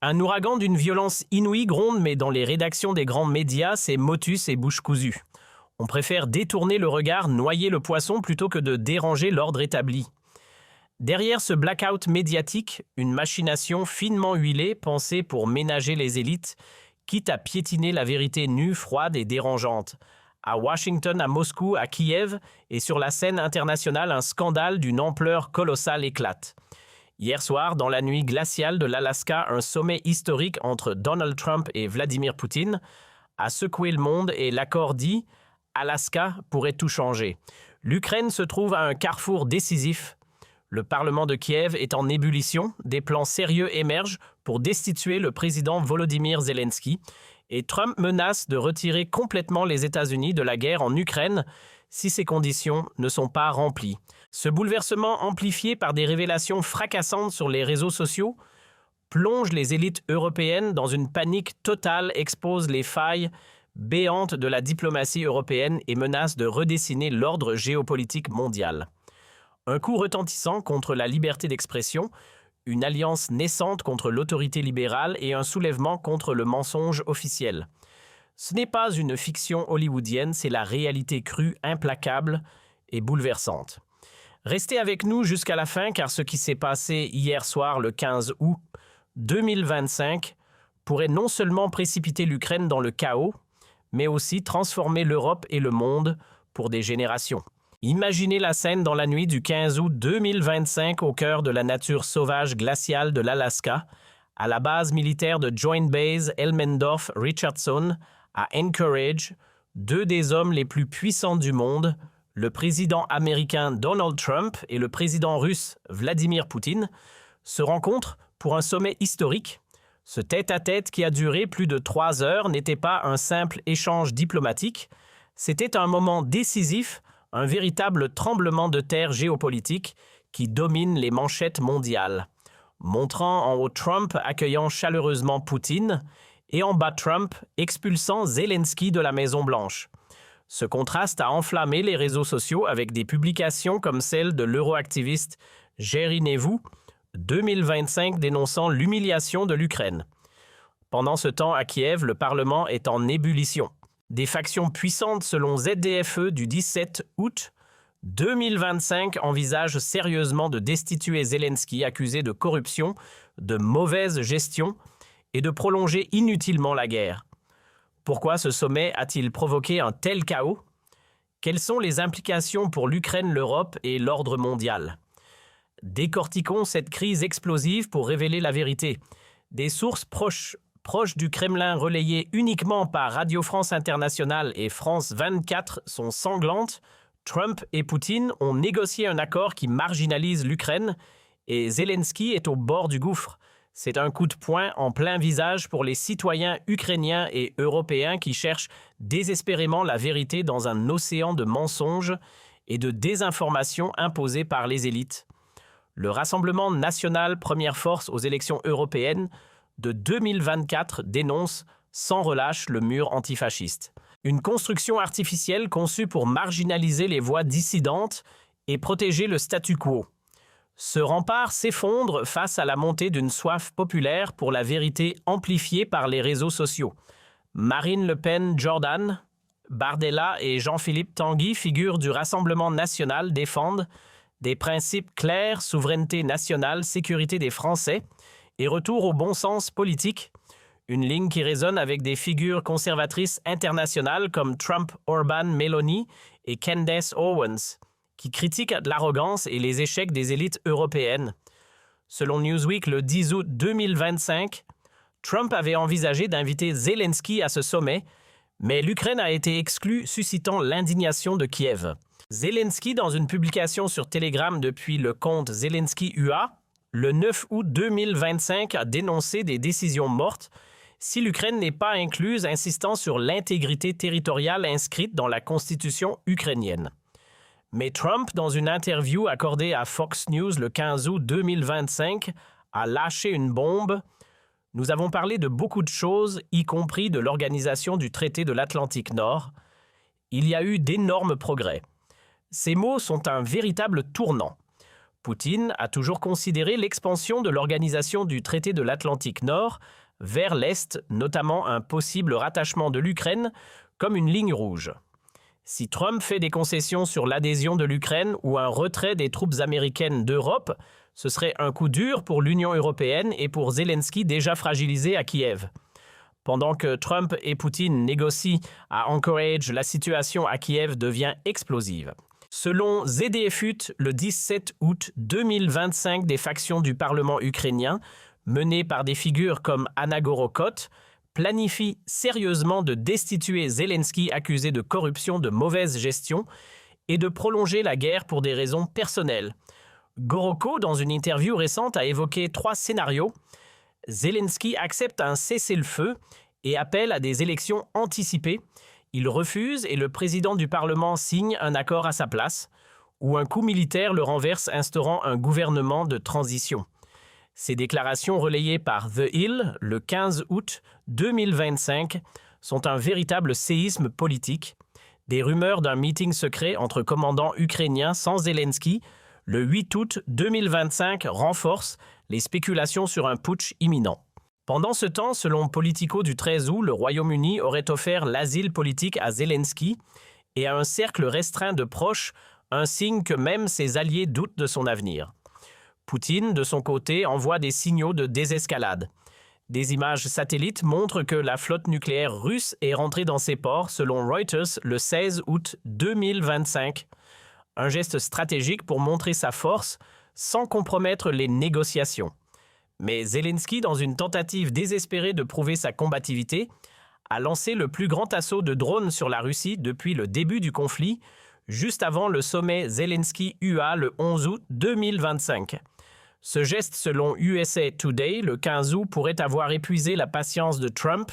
Un ouragan d'une violence inouïe gronde, mais dans les rédactions des grands médias, c'est motus et bouche cousue. On préfère détourner le regard, noyer le poisson, plutôt que de déranger l'ordre établi. Derrière ce blackout médiatique, une machination finement huilée, pensée pour ménager les élites, quitte à piétiner la vérité nue, froide et dérangeante. À Washington, à Moscou, à Kiev et sur la scène internationale, un scandale d'une ampleur colossale éclate. Hier soir, dans la nuit glaciale de l'Alaska, un sommet historique entre Donald Trump et Vladimir Poutine a secoué le monde et l'accord dit « Alaska pourrait tout changer ». L'Ukraine se trouve à un carrefour décisif. Le Parlement de Kiev est en ébullition, des plans sérieux émergent pour destituer le président Volodymyr Zelensky et Trump menace de retirer complètement les États-Unis de la guerre en Ukraine si ces conditions ne sont pas remplies. Ce bouleversement, amplifié par des révélations fracassantes sur les réseaux sociaux, plonge les élites européennes dans une panique totale, expose les failles béantes de la diplomatie européenne et menace de redessiner l'ordre géopolitique mondial. Un coup retentissant contre la liberté d'expression, une alliance naissante contre l'autorité libérale et un soulèvement contre le mensonge officiel. Ce n'est pas une fiction hollywoodienne, c'est la réalité crue, implacable et bouleversante. Restez avec nous jusqu'à la fin car ce qui s'est passé hier soir, le 15 août 2025, pourrait non seulement précipiter l'Ukraine dans le chaos, mais aussi transformer l'Europe et le monde pour des générations. Imaginez la scène dans la nuit du 15 août 2025 au cœur de la nature sauvage glaciale de l'Alaska, à la base militaire de Joint Base Elmendorf-Richardson, à Anchorage, deux des hommes les plus puissants du monde, le président américain Donald Trump et le président russe Vladimir Poutine, se rencontrent pour un sommet historique. Ce tête-à-tête qui a duré plus de 3 heures n'était pas un simple échange diplomatique, c'était un moment décisif, un véritable tremblement de terre géopolitique qui domine les manchettes mondiales, montrant en haut Trump accueillant chaleureusement Poutine et en bas Trump expulsant Zelensky de la Maison-Blanche. Ce contraste a enflammé les réseaux sociaux avec des publications comme celle de l'euroactiviste Jerry Nevu, 2025 dénonçant l'humiliation de l'Ukraine. Pendant ce temps, à Kiev, le Parlement est en ébullition. Des factions puissantes selon ZDFE du 17 août 2025 envisagent sérieusement de destituer Zelensky accusé de corruption, de mauvaise gestion et de prolonger inutilement la guerre. Pourquoi ce sommet a-t-il provoqué un tel chaos? Quelles sont les implications pour l'Ukraine, l'Europe et l'ordre mondial? Décortiquons cette crise explosive pour révéler la vérité. Des sources proches du Kremlin relayées uniquement par Radio France Internationale et France 24 sont sanglantes. Trump et Poutine ont négocié un accord qui marginalise l'Ukraine et Zelensky est au bord du gouffre. C'est un coup de poing en plein visage pour les citoyens ukrainiens et européens qui cherchent désespérément la vérité dans un océan de mensonges et de désinformation imposés par les élites. Le Rassemblement national Première Force aux élections européennes de 2024 dénonce sans relâche le mur antifasciste. Une construction artificielle conçue pour marginaliser les voix dissidentes et protéger le statu quo. Ce rempart s'effondre face à la montée d'une soif populaire pour la vérité amplifiée par les réseaux sociaux. Marine Le Pen Jordan, Bardella et Jean-Philippe Tanguy, figures du Rassemblement national, défendent des principes clairs, souveraineté nationale, sécurité des Français et retour au bon sens politique, une ligne qui résonne avec des figures conservatrices internationales comme Trump, Orban, Meloni et Candace Owens, qui critiquent l'arrogance et les échecs des élites européennes. Selon Newsweek, le 10 août 2025, Trump avait envisagé d'inviter Zelensky à ce sommet, mais l'Ukraine a été exclue, suscitant l'indignation de Kiev. Zelensky, dans une publication sur Telegram depuis le compte Zelensky UA, le 9 août 2025 a dénoncé des décisions mortes si l'Ukraine n'est pas incluse, insistant sur l'intégrité territoriale inscrite dans la constitution ukrainienne. Mais Trump, dans une interview accordée à Fox News le 15 août 2025, a lâché une bombe. « Nous avons parlé de beaucoup de choses, y compris de l'organisation du traité de l'Atlantique Nord. Il y a eu d'énormes progrès. » Ces mots sont un véritable tournant. Poutine a toujours considéré l'expansion de l'organisation du traité de l'Atlantique Nord vers l'Est, notamment un possible rattachement de l'Ukraine, comme une ligne rouge. Si Trump fait des concessions sur l'adhésion de l'Ukraine ou un retrait des troupes américaines d'Europe, ce serait un coup dur pour l'Union européenne et pour Zelensky déjà fragilisé à Kiev. Pendant que Trump et Poutine négocient à Anchorage, la situation à Kiev devient explosive. Selon ZDF, le 17 août 2025, des factions du Parlement ukrainien, menées par des figures comme Anna Gorokot, planifient sérieusement de destituer Zelensky accusé de corruption, de mauvaise gestion et de prolonger la guerre pour des raisons personnelles. Goroko, dans une interview récente, a évoqué 3 scénarios. Zelensky accepte un cessez-le-feu et appelle à des élections anticipées. Il refuse et le président du Parlement signe un accord à sa place, ou un coup militaire le renverse instaurant un gouvernement de transition. Ces déclarations relayées par The Hill le 15 août 2025 sont un véritable séisme politique. Des rumeurs d'un meeting secret entre commandants ukrainiens sans Zelensky le 8 août 2025 renforcent les spéculations sur un putsch imminent. Pendant ce temps, selon Politico du 13 août, le Royaume-Uni aurait offert l'asile politique à Zelensky et à un cercle restreint de proches, un signe que même ses alliés doutent de son avenir. Poutine, de son côté, envoie des signaux de désescalade. Des images satellites montrent que la flotte nucléaire russe est rentrée dans ses ports, selon Reuters, le 16 août 2025. Un geste stratégique pour montrer sa force sans compromettre les négociations. Mais Zelensky, dans une tentative désespérée de prouver sa combativité, a lancé le plus grand assaut de drones sur la Russie depuis le début du conflit, juste avant le sommet Zelensky-UA le 11 août 2025. Ce geste, selon USA Today, le 15 août, pourrait avoir épuisé la patience de Trump,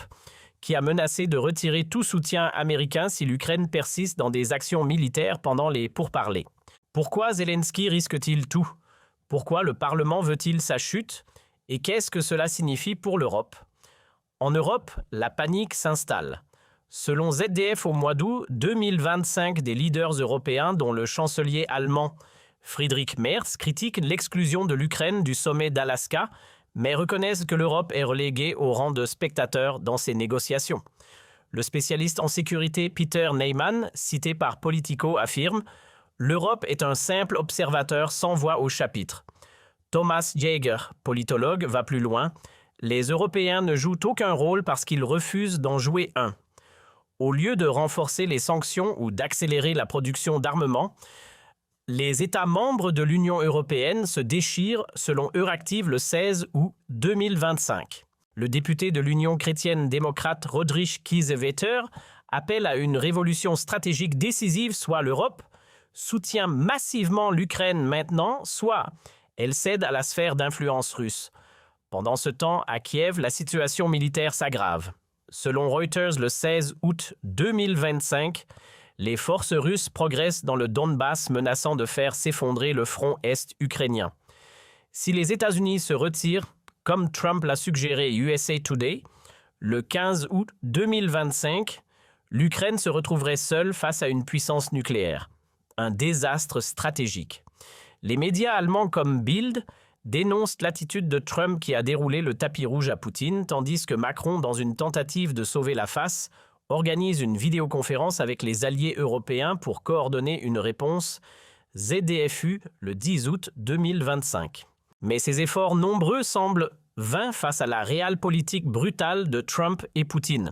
qui a menacé de retirer tout soutien américain si l'Ukraine persiste dans des actions militaires pendant les pourparlers. Pourquoi Zelensky risque-t-il tout? Pourquoi le Parlement veut-il sa chute? Et qu'est-ce que cela signifie pour l'Europe? En Europe, la panique s'installe. Selon ZDF au mois d'août 2025, des leaders européens, dont le chancelier allemand Friedrich Merz, critiquent l'exclusion de l'Ukraine du sommet d'Alaska, mais reconnaissent que l'Europe est reléguée au rang de spectateur dans ces négociations. Le spécialiste en sécurité Peter Neyman, cité par Politico, affirme « L'Europe est un simple observateur sans voix au chapitre ». Thomas Jaeger, politologue, va plus loin. Les Européens ne jouent aucun rôle parce qu'ils refusent d'en jouer un. Au lieu de renforcer les sanctions ou d'accélérer la production d'armement, les États membres de l'Union européenne se déchirent selon Euractiv le 16 août 2025. Le député de l'Union chrétienne-démocrate Roderich Kiesewetter appelle à une révolution stratégique décisive, soit l'Europe soutient massivement l'Ukraine maintenant, soit elle cède à la sphère d'influence russe. Pendant ce temps, à Kiev, la situation militaire s'aggrave. Selon Reuters, le 16 août 2025, les forces russes progressent dans le Donbass, menaçant de faire s'effondrer le front est ukrainien. Si les États-Unis se retirent, comme Trump l'a suggéré USA Today, le 15 août 2025, l'Ukraine se retrouverait seule face à une puissance nucléaire. Un désastre stratégique. Les médias allemands comme Bild dénoncent l'attitude de Trump qui a déroulé le tapis rouge à Poutine, tandis que Macron, dans une tentative de sauver la face, organise une vidéoconférence avec les alliés européens pour coordonner une réponse ZDFU le 10 août 2025. Mais ces efforts nombreux semblent vains face à la réelle politique brutale de Trump et Poutine.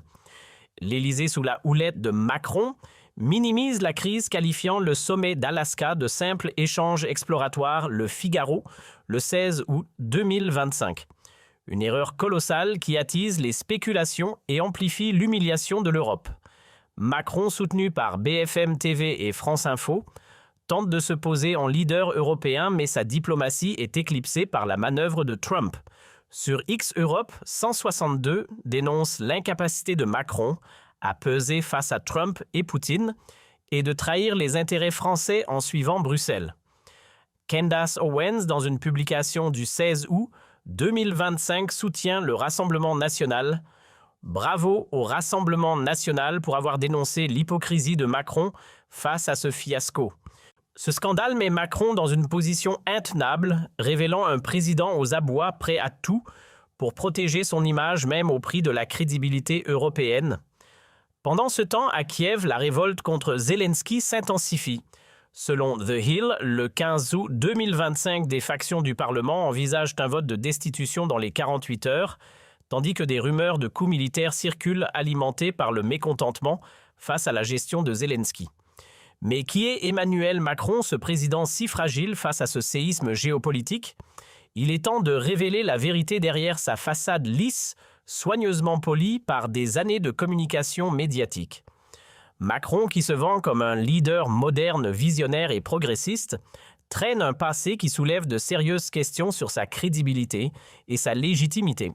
L'Élysée, sous la houlette de Macron, minimise la crise, qualifiant le sommet d'Alaska de simple échange exploratoire, le Figaro, le 16 août 2025. Une erreur colossale qui attise les spéculations et amplifie l'humiliation de l'Europe. Macron, soutenu par BFM TV et France Info, tente de se poser en leader européen, mais sa diplomatie est éclipsée par la manœuvre de Trump. Sur X Europe, 162 dénonce l'incapacité de Macron à peser face à Trump et Poutine et de trahir les intérêts français en suivant Bruxelles. Candace Owens, dans une publication du 16 août 2025, soutient le Rassemblement national. Bravo au Rassemblement national pour avoir dénoncé l'hypocrisie de Macron face à ce fiasco. Ce scandale met Macron dans une position intenable, révélant un président aux abois prêt à tout pour protéger son image même au prix de la crédibilité européenne. Pendant ce temps, à Kiev, la révolte contre Zelensky s'intensifie. Selon The Hill, le 15 août 2025, des factions du Parlement envisagent un vote de destitution dans les 48 heures, tandis que des rumeurs de coups militaires circulent alimentées par le mécontentement face à la gestion de Zelensky. Mais qui est Emmanuel Macron, ce président si fragile face à ce séisme géopolitique ? Il est temps de révéler la vérité derrière sa façade lisse, soigneusement polie par des années de communication médiatique. Macron, qui se vend comme un leader moderne, visionnaire et progressiste, traîne un passé qui soulève de sérieuses questions sur sa crédibilité et sa légitimité.